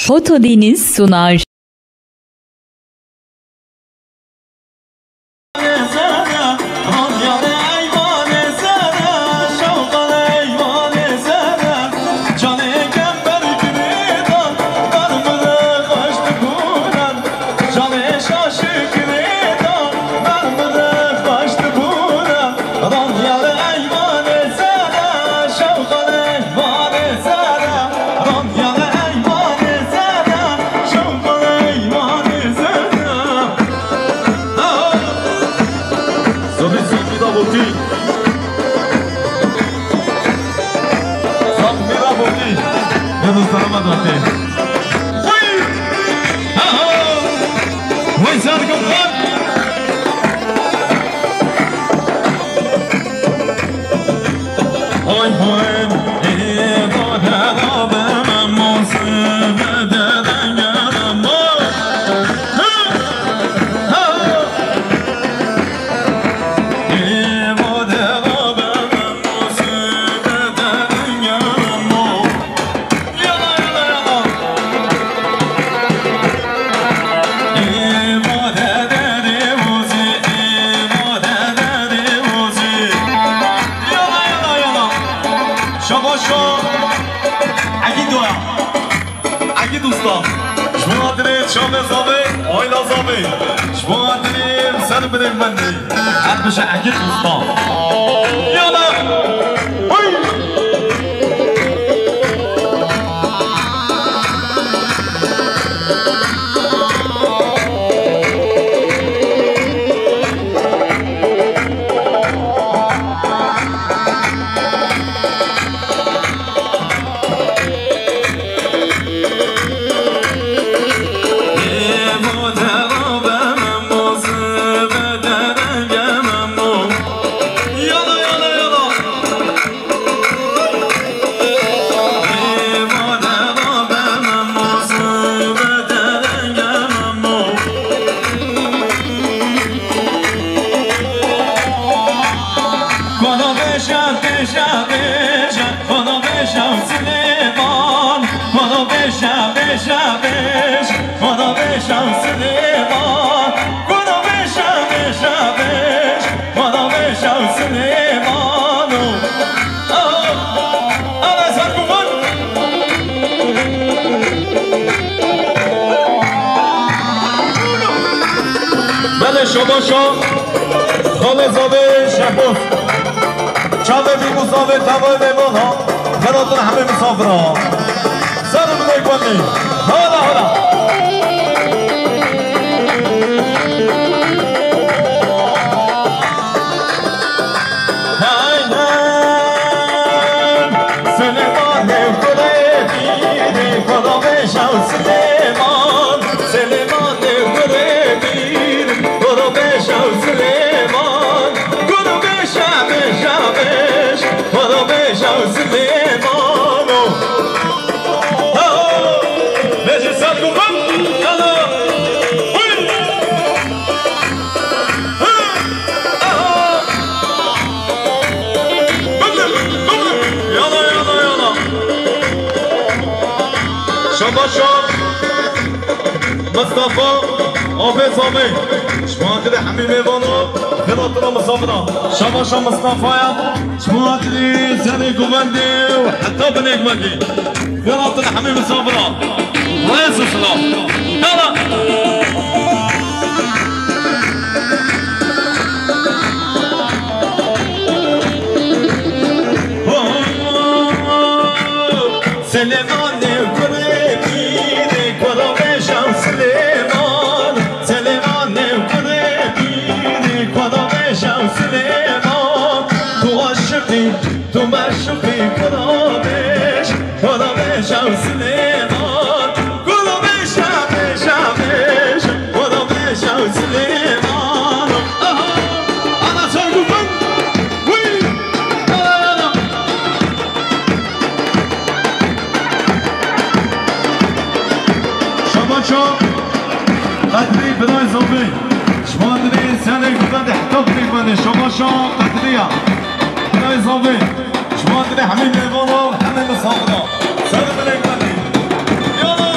Foto Deniz sunar. شباشا خاله زاده شباز چاوه بی مصافر تبای میمان ها خراتون همه مسافر ها سر بگوی کنی حالا حالا مصطفى آفز آمین شما دیده همین میوانا خیلاتنا مسافران شما مصطفى شما دیده زنی گومندی و حتی بنیگمندی خیلاتنا همین مسافران رئیس السلام یالا سلیمان تو مشوقی کدامش و سلیمان کدامش همش کدامش و سلیمان آنا سرگو کن وی شما چون قدری بدای زنبی شما دنی سنه گفتن حتی بریمانه شما چون قدری هم زاوی شما دیده همین میوانو همین مسافرها سر بلیک بندی یالا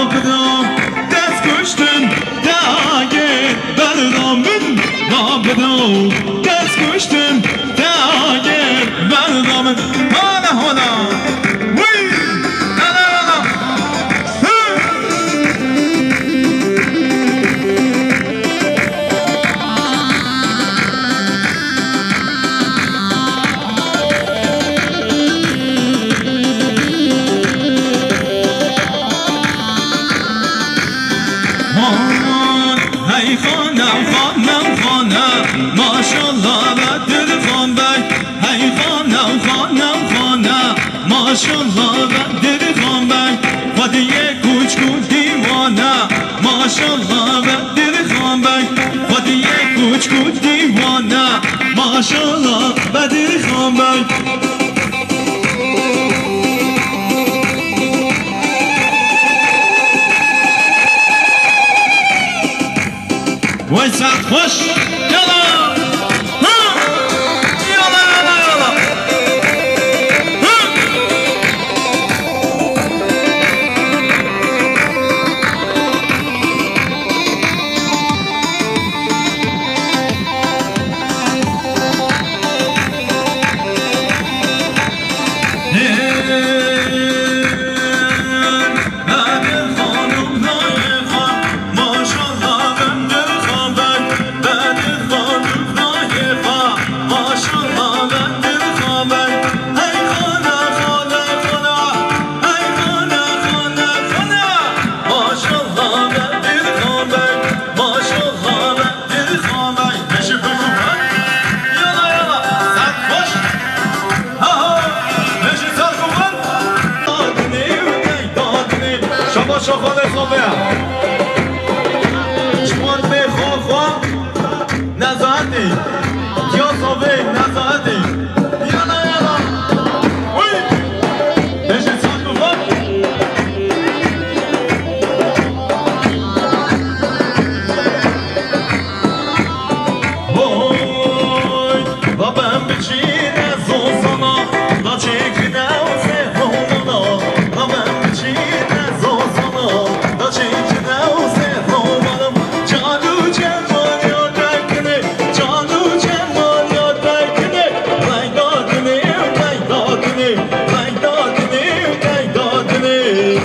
نابدم دست کشتن داگه بردامن نابدم دست کشتن داگه بردامن هانا وی لا ای خانم ماشالله بدر خان بک ای خانم ماشالله بدر خان بک خودیه کوچکو دیوانه ماشالله بدر خان بک خودیه کوچکو دیوانه ماشالله بدر خان بک وای ساعت خوش یالا شما خواه شما بخواه خواه نزاعتی کیا صابه نزاعتی یالا وی بشه سال بخواه وای بابم بچین از اوزانا با چکرده و سهومانا بابم بچین از اوزانا دا چکرده و سهومانم جادو جمال یادر کنه جادو جمال یادر کنه رنگ دادنه رنگ دادنه رنگ دادنه رنگ دادنه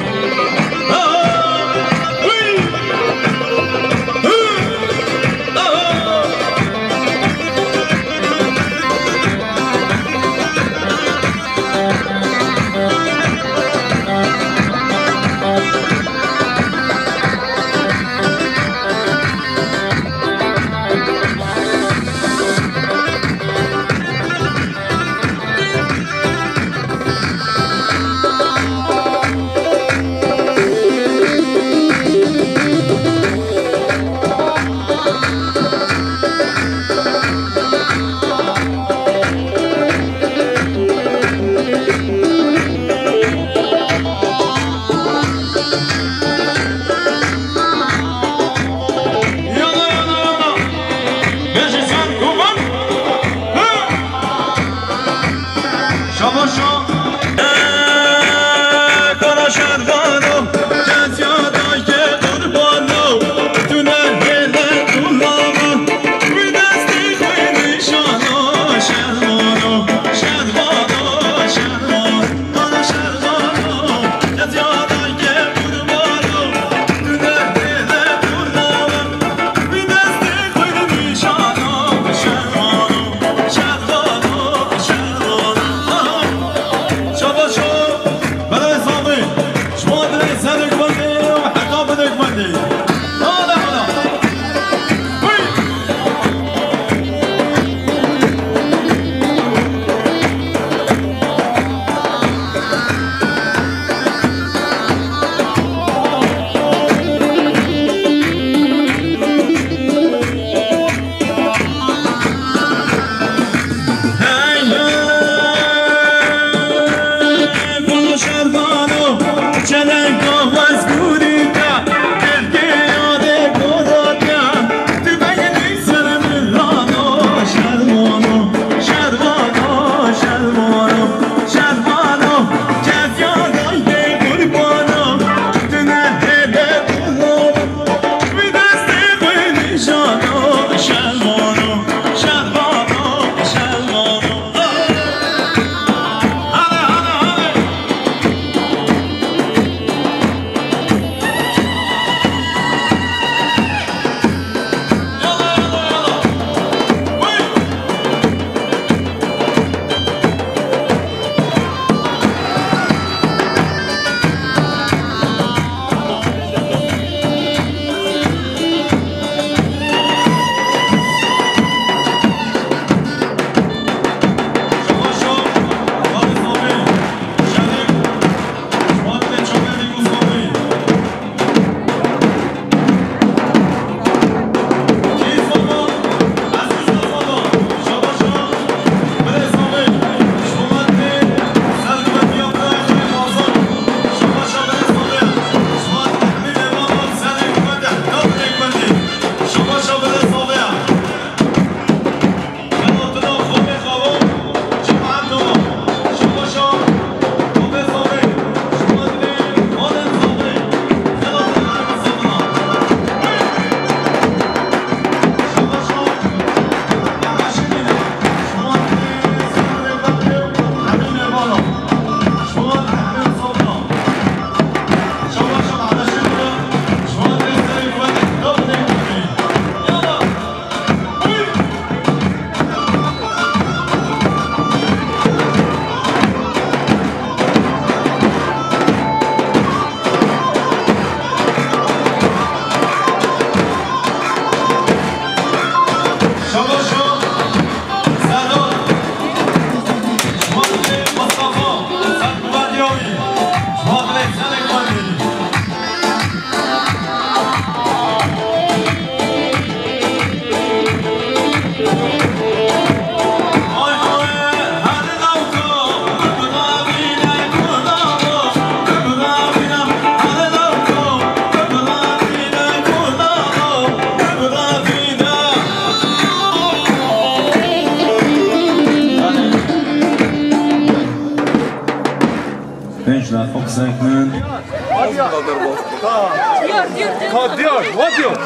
Diyor, what diyor?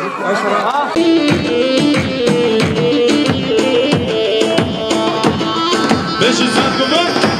Beşi saat kumar.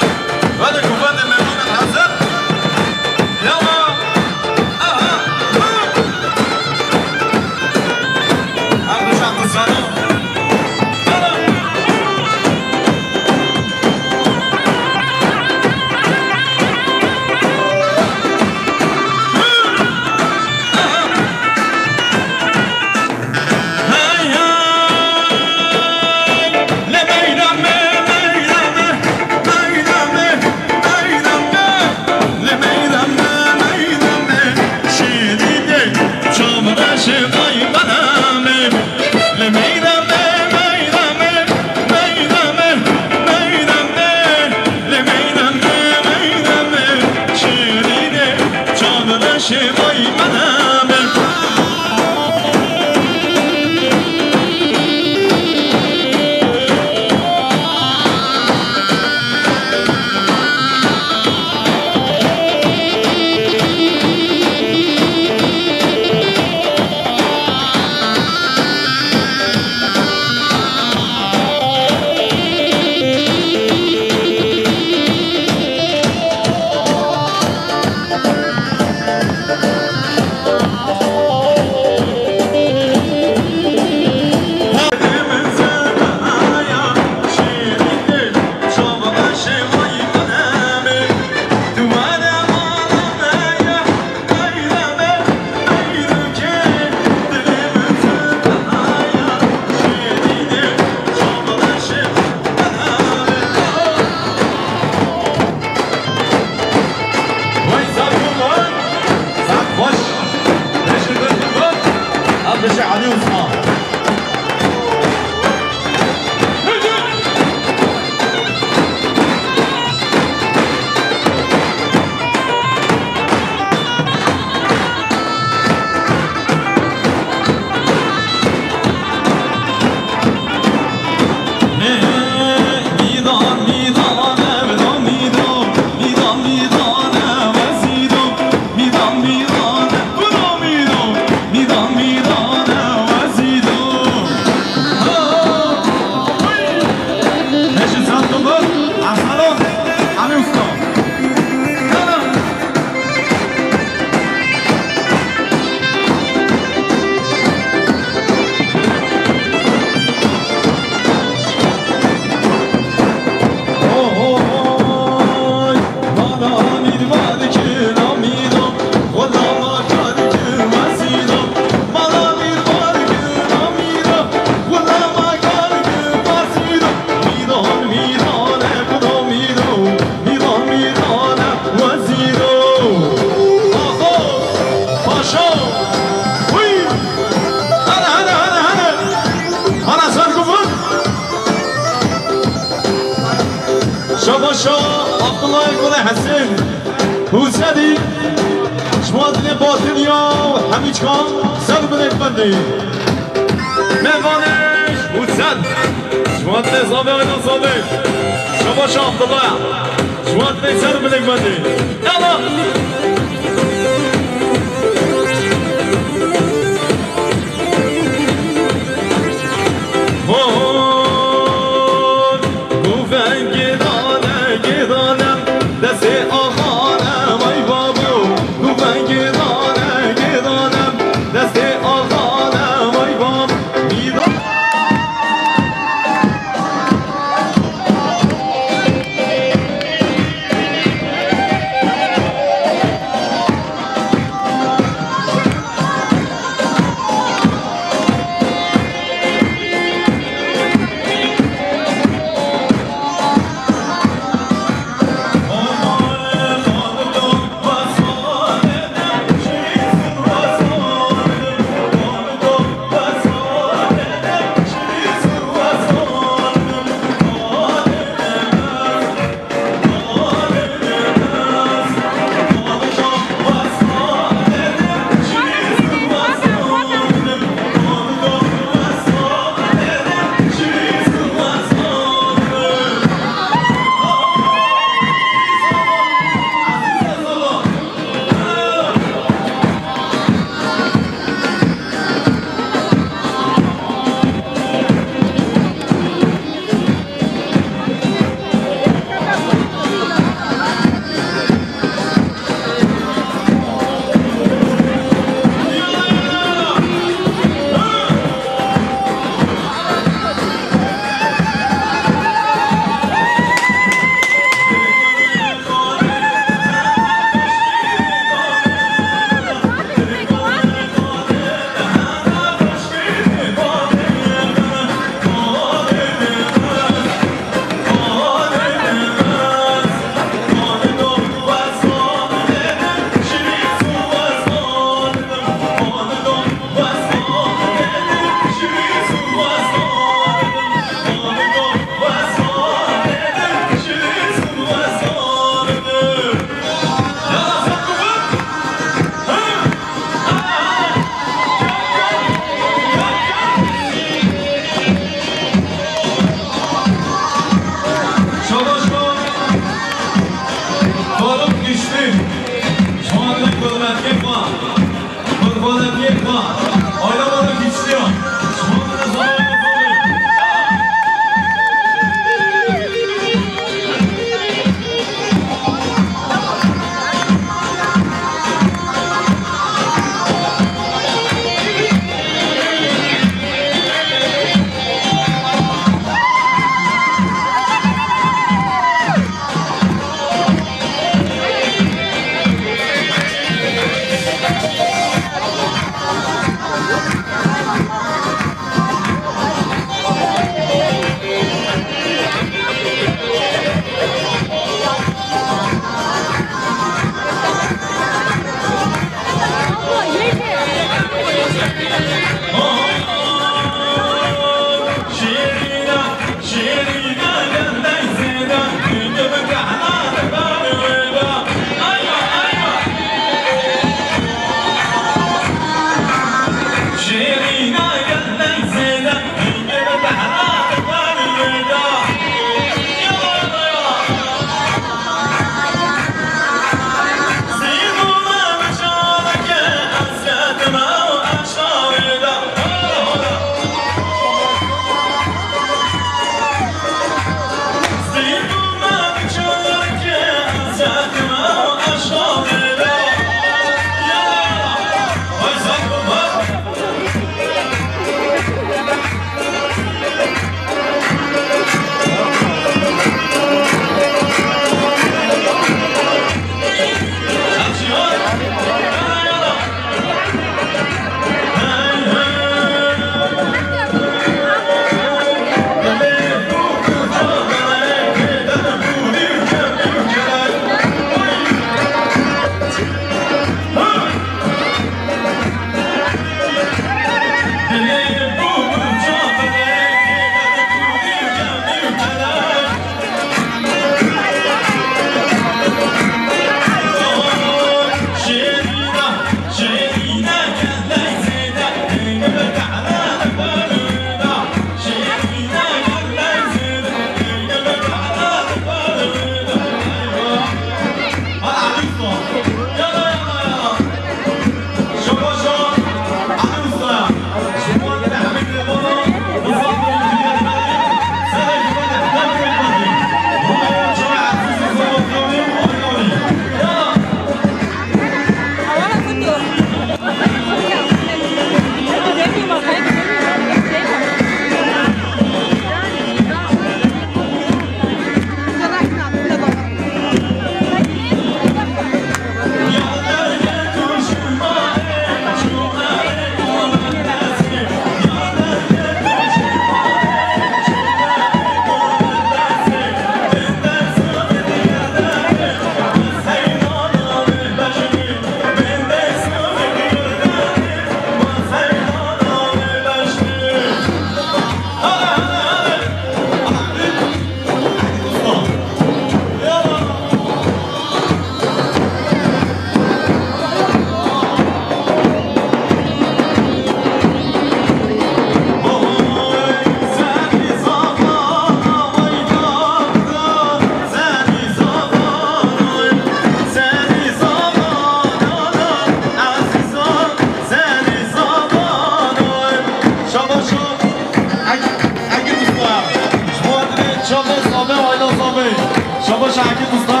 شاباش عکی دوستا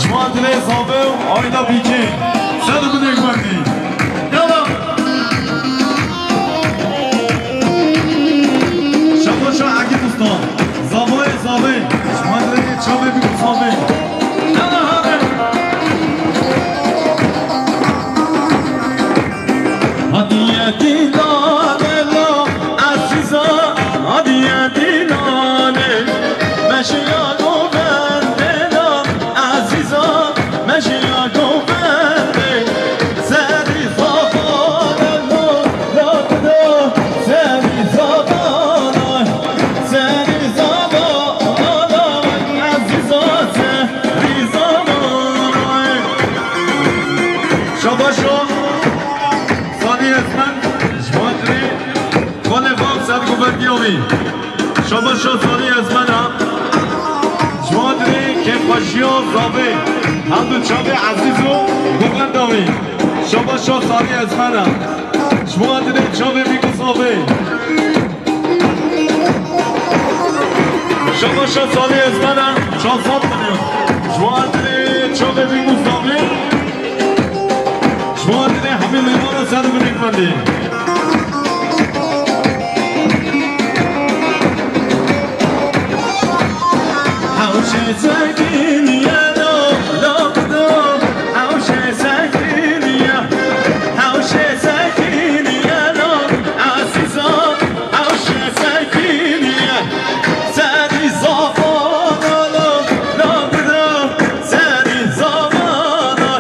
جوان دلی صابه و آیدا بیکی سر بده اکبردی یالا شاباش عکی دوستا زابای زابه جوان دلی چابه بیکو صابه یالا همه هدیه دیدانه لا عزیزا هدیه دیدانه مشیا گوبنده لا عزیزا مشیا گوبنده سری زبانه لا لا سری زبانه سری زبانه عزیزا سری زبانه شباشو اسمن جوادری کل وام سر گوبردیوی شما شوزاری اسمن هم جوادری که خوشی و زابه هم دو چابه عزیز و گوبرداوی شما شوزاری اسمن هم جوادری چابه بیگو زابه شما شوزاری اسمن هم شوزاد کنیم جوادری چابه بیگو زابه جوادری همه میوان سر کنیم مندی حوشه سکین یا لابدو حوشه سکین یا حوشه سکین یا لاب عزیزا حوشه سکین یا سری زبانا لابدو سری زبانا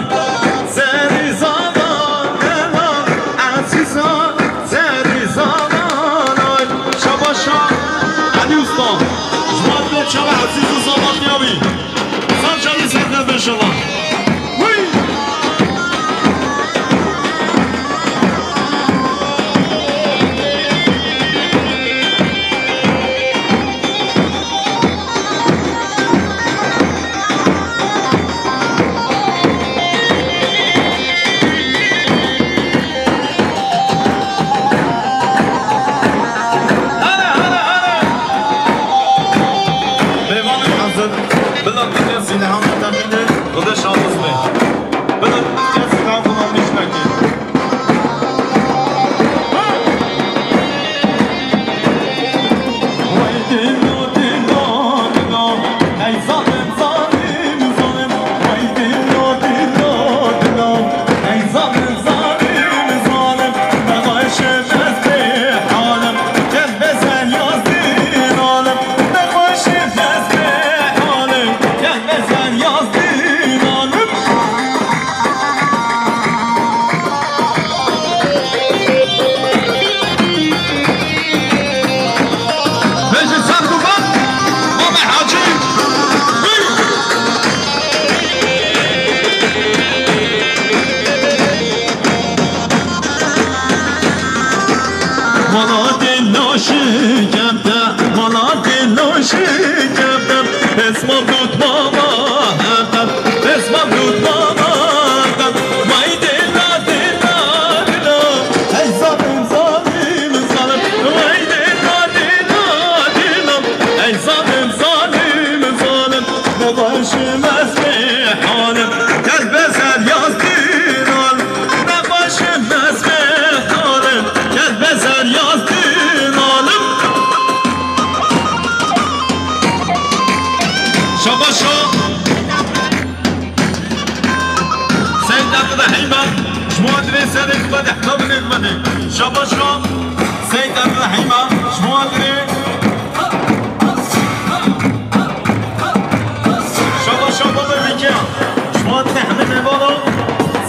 سری زبانا عزیزا سری زبانا شباشا علی استان جواد چه عزیز و زبان میابی سرچانی سرکت به شما شباشا سيد الرحيمة شموادري شباشا بابا بيكيا شموادري حمد البارو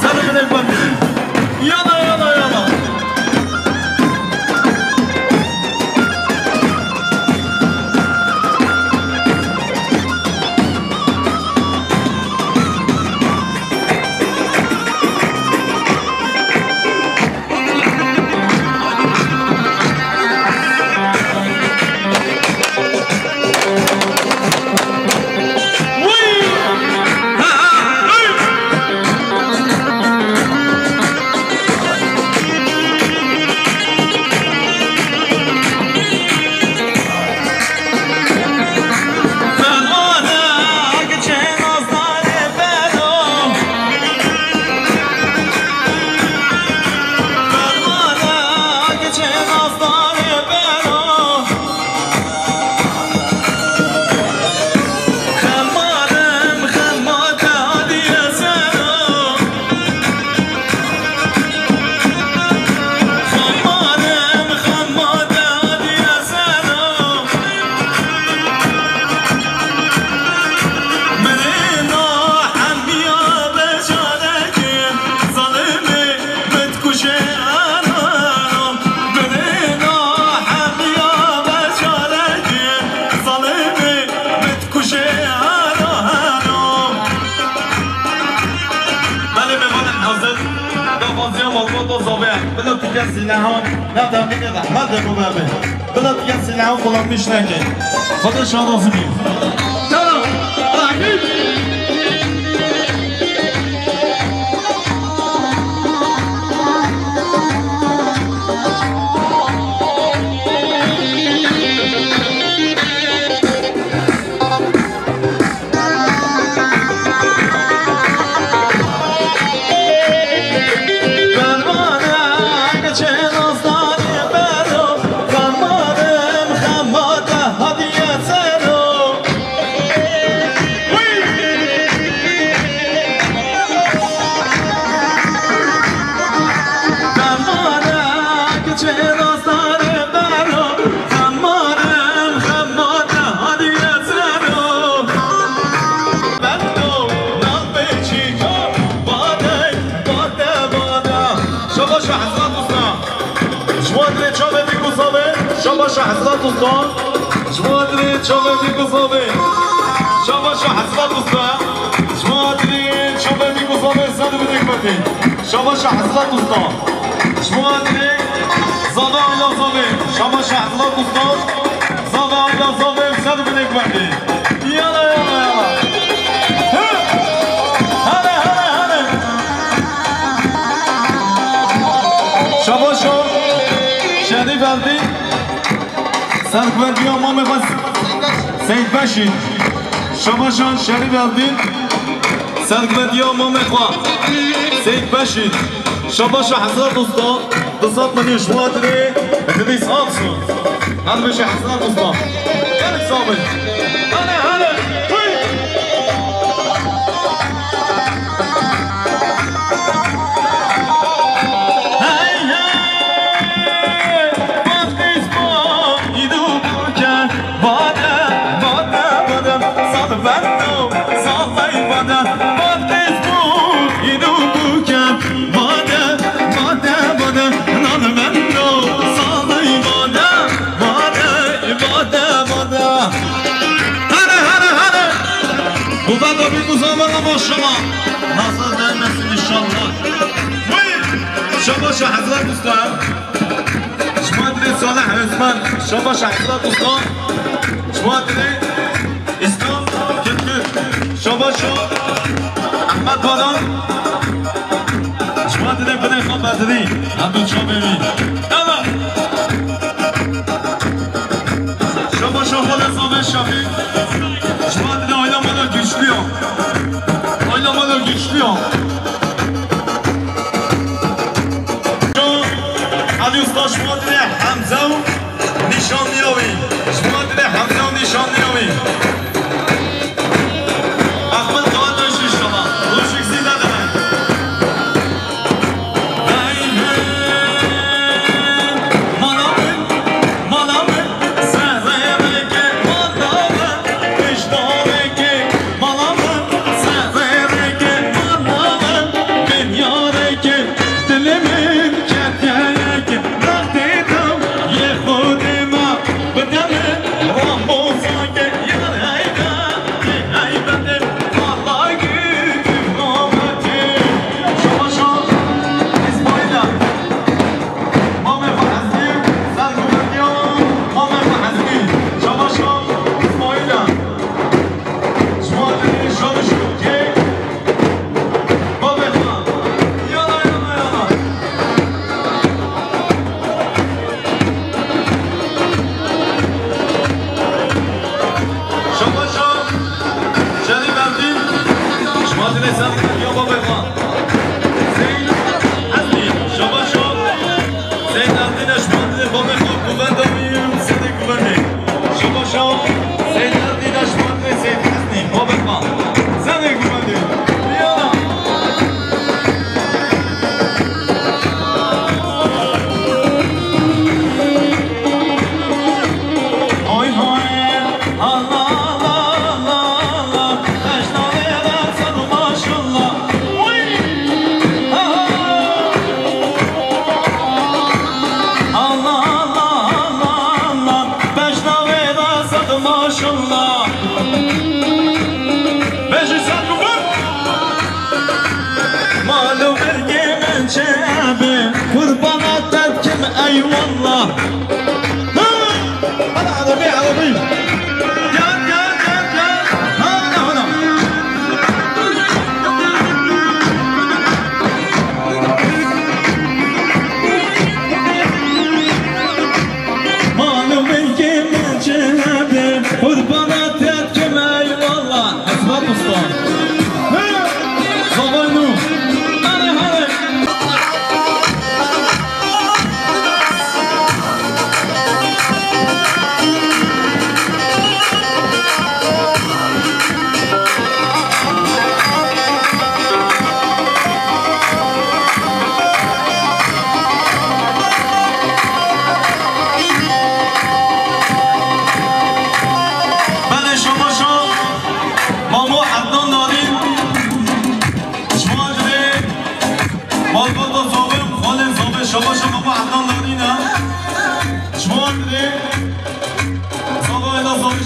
سلم من البندي يلا يلا يلا دیگه سلاحان نبدم دیگه رحمت ببرمه بلا دیگه سلاحان خلام میش نکن خدا شادازی بیم سلام تحقیب شاباش حضرت دوستان شما درید شما میگوزابه شاباش حضرت دوستان شما درید شما میگوزابه زد بدک بدین شاباش حضرت دوستان شما درید زاده آیلا زابه شاباش حضرت دوستان زاده آیلا زابه زد بدک بدین یالا یالا یالا هله هله هله شاباشو شدی بلدی سرکوردی ما میخواست سید بشید شماشان شریف الدین سرکوردی ما میخواست سید بشید شماشا حضرت دوستان دوستان منی شما داری اتدی صاحب شد هر بشه حضرت دوستان یعنی صاحبه هله هله شما ناصر دائمسین انشالله شما حضرت دوستان شما درید صالح عثمان شما حضرت دوستان شما درید اسلام کتکت شما احمد بادان شما درید بدن خواب بردی عبدال شما ببین شما خود صابر شفیق شما درید آیلا مالا گشتی ها آیلا مالا گشتی ها علی استاد شما درید حمزه و نشان نیاوی شما درید حمزه و نشان نیاوی احمد قوال داشتی شما روشک زیده داره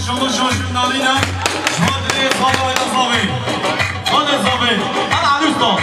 شما شاشم نالینه شما دلیه صابه و نصابه آن نصابه انا عروس دار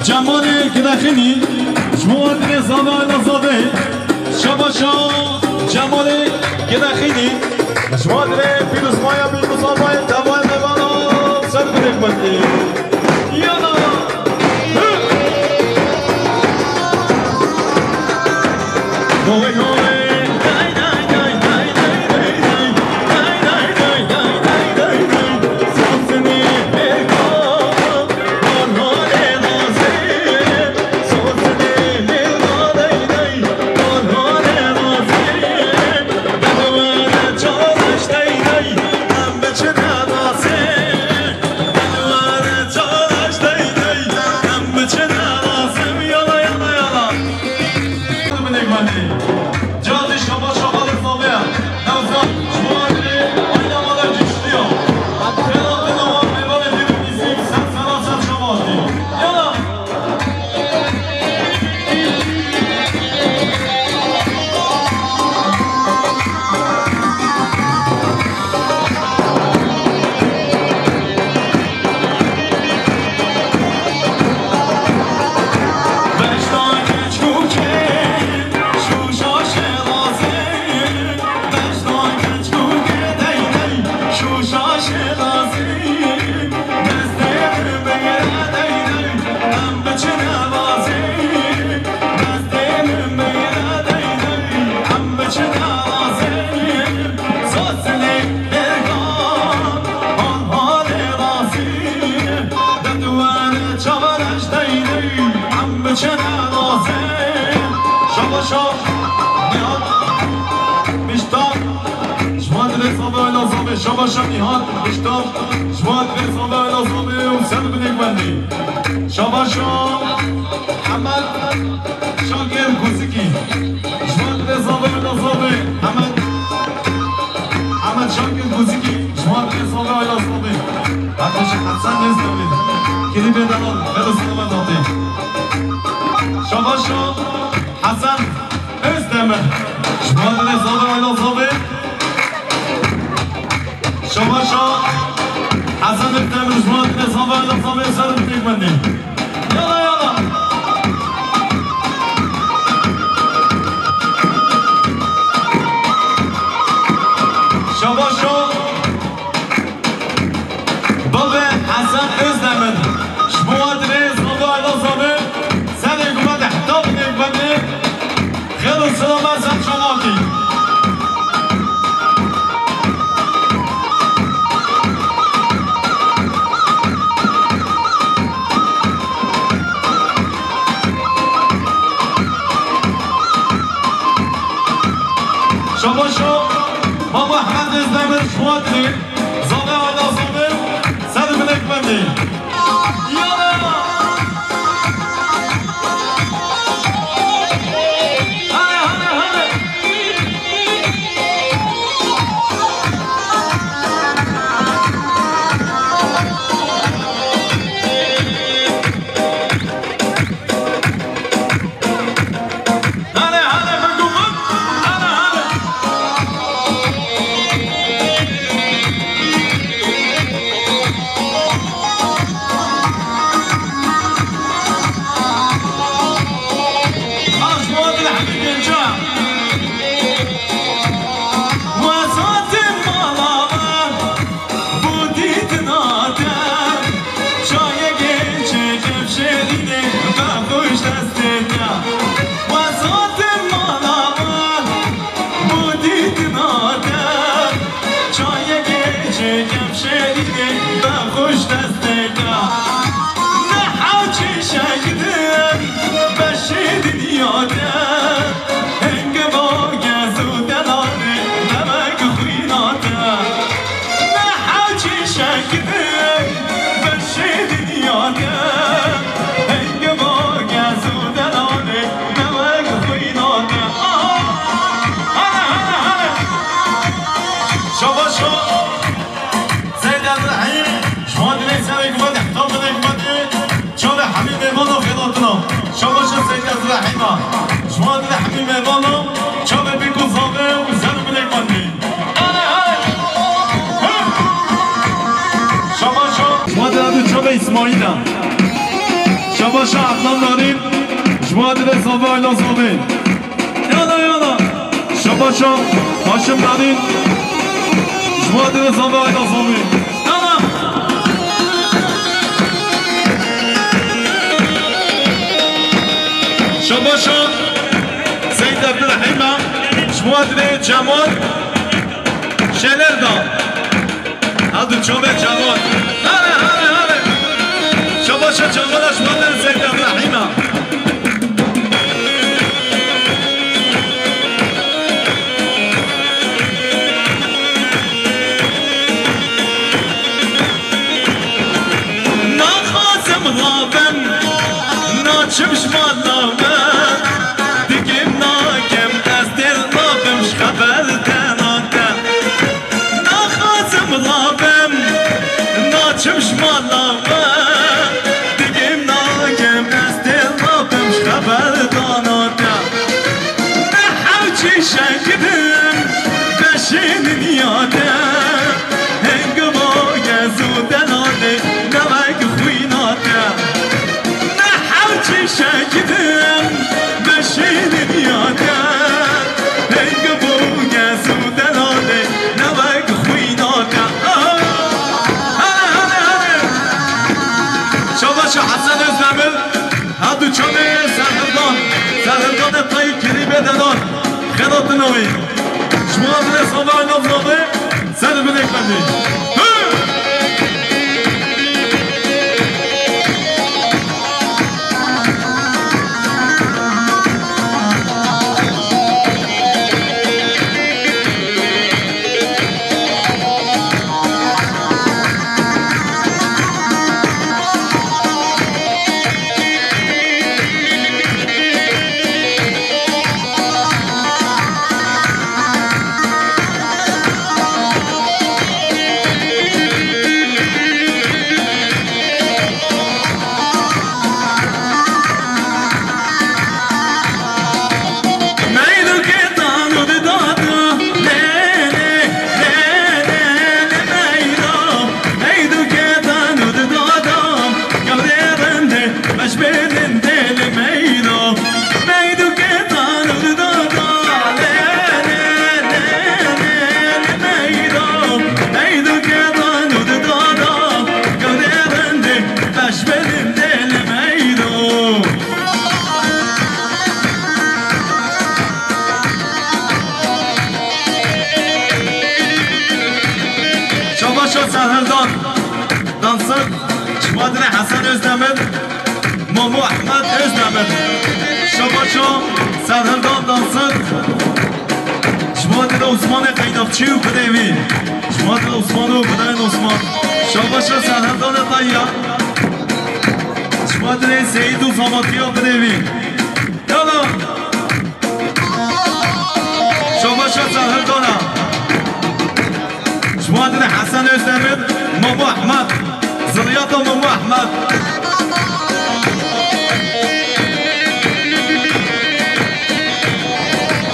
جمال گدخینی جمال نظام نظامه شباشا جمال گدخینی جمال پیروز مایا پیروز مایا دوال نوانا سر کنک بندی یانا گوه گوه شباشا میهاد اشتاب جواد رزامه و نظامه و سر بنیک بندی شباشا حمد شاگر گوزگی جواد رزامه و نظامه حمد شاگر گوزگی جواد رزامه و نظامه حدش حسن نزدامید کلی بدنان برسنه من داده شباشا حسن نزدامه جواد رزامه و نظامه شباشا حسن ابتدام رجوات نظام و نظام سر بکنیم بندیم یالا یالا شاكي شباشو بابا احمد ازدمر شوادني زاده علا زاده سر بنک بندی یالا شما دیده حمیم ایوانو چابه بیکو زاده و زن بلک بندی شما دیده چابه اسماعیل شما شا عدنان داریم شما دیده زاده ایلا زاده یالا شما شا هاشم داریم شما دیده زاده ایلا زاده شما شا سید عبدالرحیم شمادر جمال شلر دان هدو چوبه جمال هره شما شا جمال شمادر سید عبدالرحیم نخوازم غابم ناچم شمالم چمش مالاما دیگه ناگم دست لابمش خبر دانادا نه حوچی شکدم بشین نیادم هنگ باگه زودن آده نمک خوینادا نه حوچی شکدم بشین نیادم هنگ باگه زودن آده نمک خوینادا شو حسن الزمل هادو چونه سرهردان پای کلی بدنان خدات نوی شما بله صابر نفرابه سر بلک بندی احمد ازدمر شباشا سرهردان دانسر شما دل عثمان قیدافچی و بدوی شما دل عثمان و بدوین عثمان شباشا سرهردان طیه شما دل سعید و زماتی و بدوی یالا شباشا سرهردانه شما دل حسن ازدمر ماما احمد زلیات و ماما احمد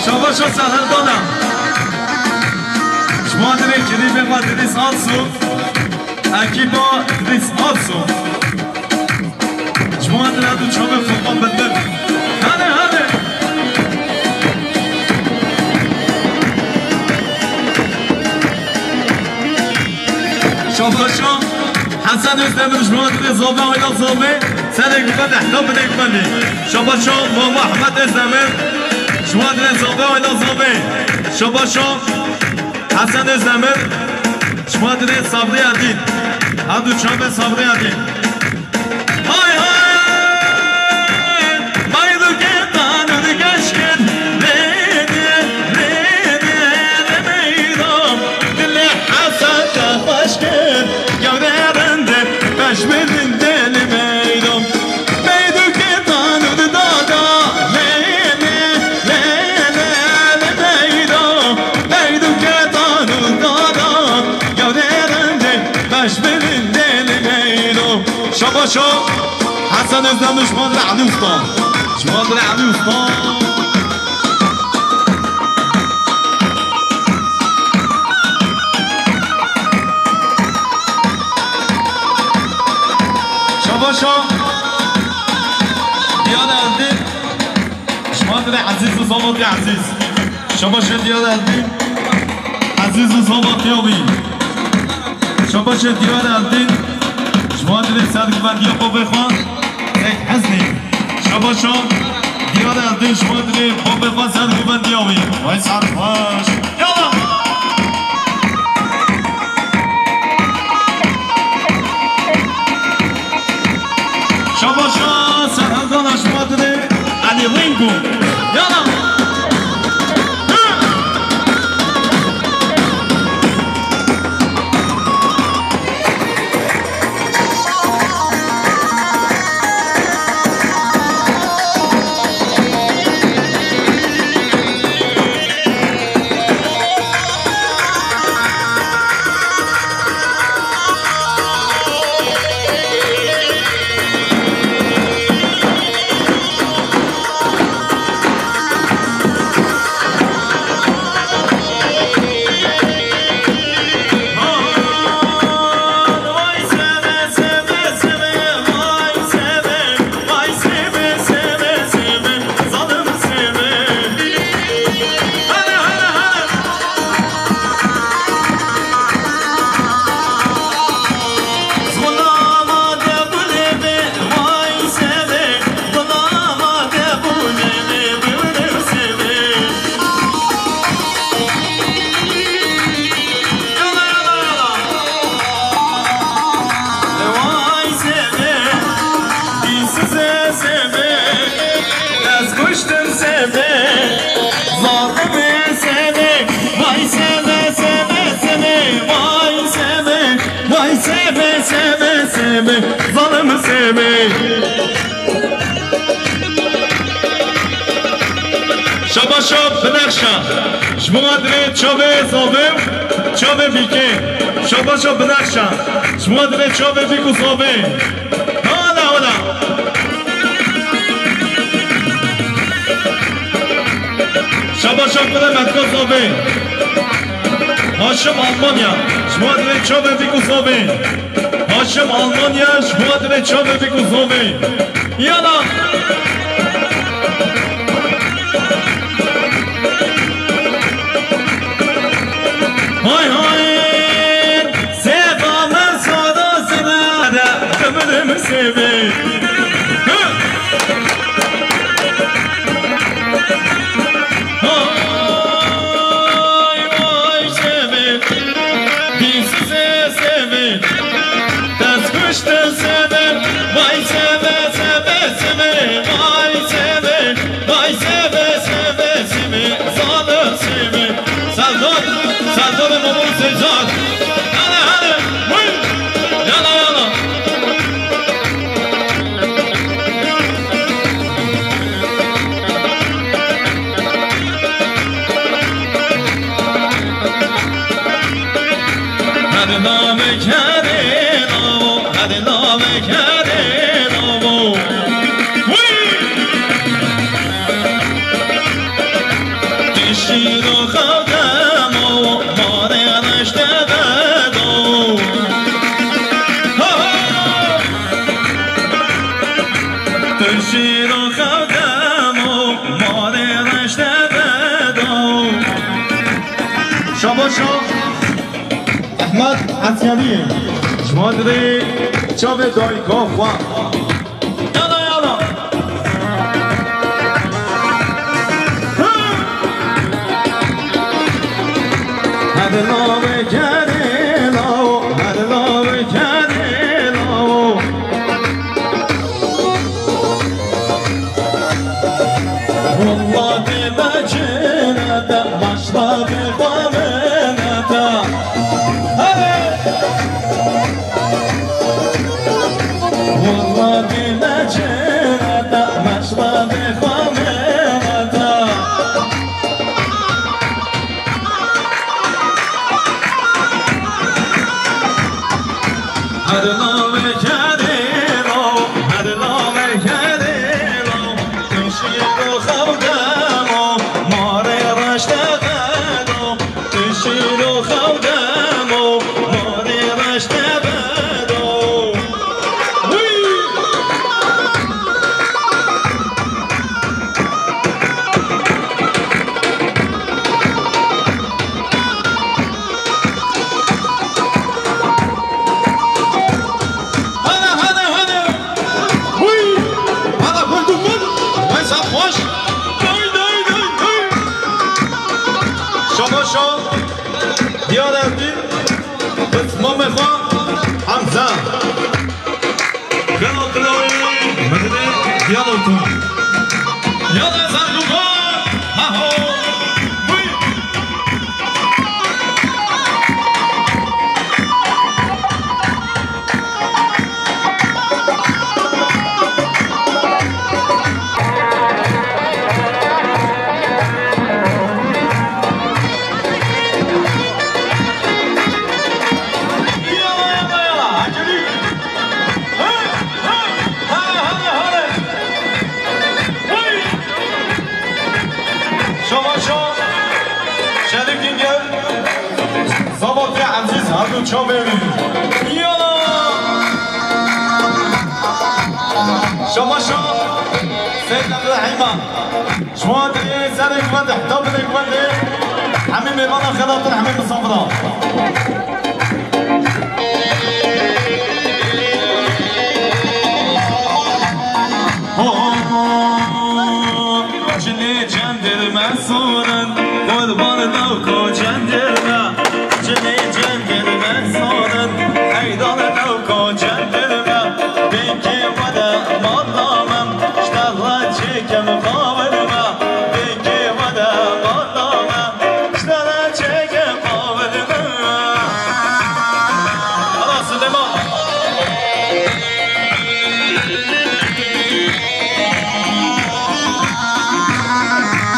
شباشا سرهردانه شما دل کلیب ما دریس آسو اکیبا دریس آسو شما دل دو چوب فوقان بدن هنه هنه شباشا حسن ازدمر شما دل زابه و اینا زابه سر گفت احتاب نگمانی شباشا ماما احمد ازدمر شما دل زابه و اینا زابه شباشا حسن ازدمر شما دل صبری عدید هم دو چوب صبری عدید های های بایدو که دانو دگشکن ریده ریده نمیدم دل حسن تخشکن گوده بنده بشمردن دل میدم بیدو که دانو دادا لیده لیده نمیدم بیدو که دانو دادا گوده بنده بشمردن دل میدم شباشا حسن ازدمر شما دل علی استان شما دل علی استان شباشا دیان الدین شما دل عزیز و زاماتی عزیز شباشا دیان الدین عزیز و زاماتی آبی شباشا دیان الدین شما دل سرگوندی ها بخوان یک حزنی شباشا دیان الدین شما دل بخوان سرگوندی آبی وای سرخوش یالا شباشا سرهردان شما دل علی رینگو یالا ظالم سمي شباشا بنخشا شما دل چوبه صابم چوبه بیکه شباشا بنخشا شما دل چوبه بیکو صابه هالا هالا شباشا بده مدکا صابه هاشم آلمانیا شما دل چوبه بیکو صابه هاشم آلمانیا شما دل چوبه بیکو صابه یالا های های سبام سادا سنادا کمرم سبی های وای سبی بیس سبی دست کشت سبی وای سبی سبی سبی احمد عسیانی شما دیدی چاوه دایکا خواه یالا یالا هدلا بکنی لاو هدلا بکنی لاو والله دی بچنه ده مشرب بامنه ده والله بمجنة مشرب خمرة هدلا بكريلو هدلا بكريلو تشيلو خودمو ماري رشتغلو تشيلو خودمو ماري رشتغلو یادتی اسمم خواه حمزه خیلی مدنی یادتون یاد زرگوگان هاو هادو چاوری یالا شما سید عبدالرحیم شما داری زنک بنده حتاب بنک بنده همین میوانا خلاتر همین مصافرا جنی جندر مسورن قربان نوکو جندر جنی جندر مسورن ایدان نوکو جندر بینکی وده مالامم شتغلا چکم قابلما بینکی وده مالامم شتغلا چکم قابلما الله سلیمان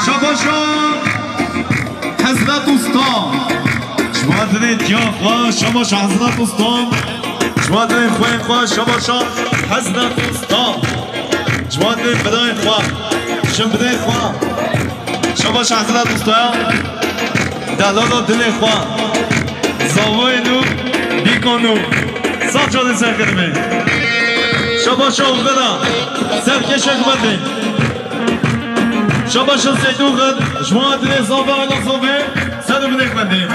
شباشان حضرت استان شما دارید یا خواه شباش حضرت استان شما دارید خواه خواه شباشان حضرت استان شما دارید بدای خواه شما بدای خواه شباش حضرت استان دلال و دل خواه زاوی نو بیکانو صاف جاده سر کردمه شباش اوغدا سرکش اکمده شباش سیدو خد شما دارید زاوی آلا زاوی سر بدک بنده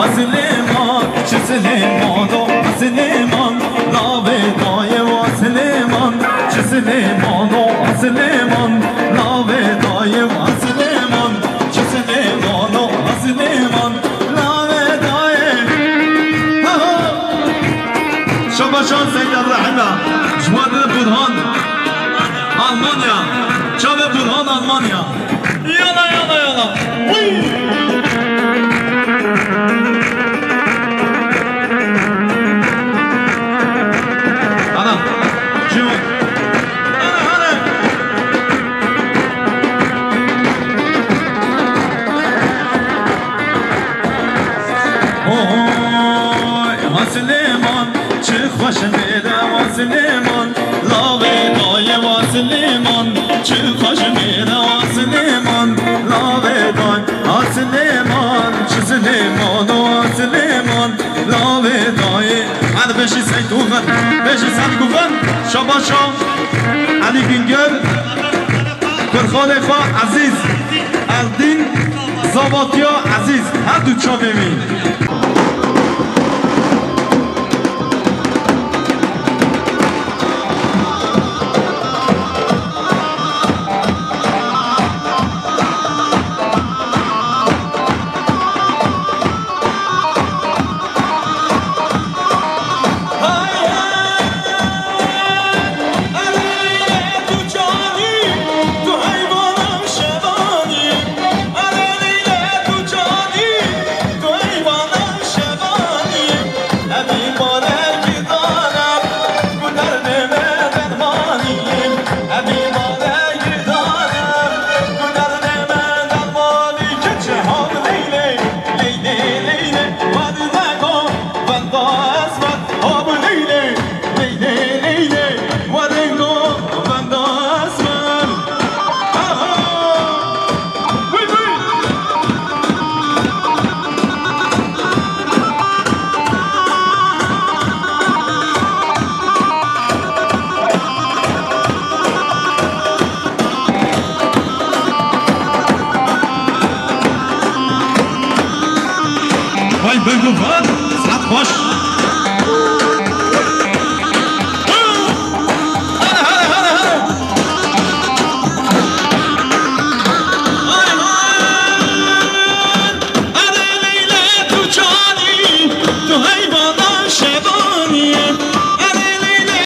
Asliman, şu Süleyman, o Asliman, Naveda'yı o Asliman, şu Süleyman, o Asliman, Naveda'yı o Asliman, şu Süleyman, o Asliman, Naveda'yı. Şabaşan Seyyid Rahim'e, Şumadır Burhan, Almanya, Çabe Burhan Almanya. Yana yana yana. Adam, kim? Hadi. وسلیمان لاوی دای وسلیمان چه خوش میره وسلیمان لاوی دای وسلیمان چه سلیمان وسلیمان لاوی دای هر بشی سیتوفن بشی سرکوفن شباشا علی گینگر کرخال خواه عزیز الدین زاباتیا عزیز هر دو چا بمین بگو فاد سب باش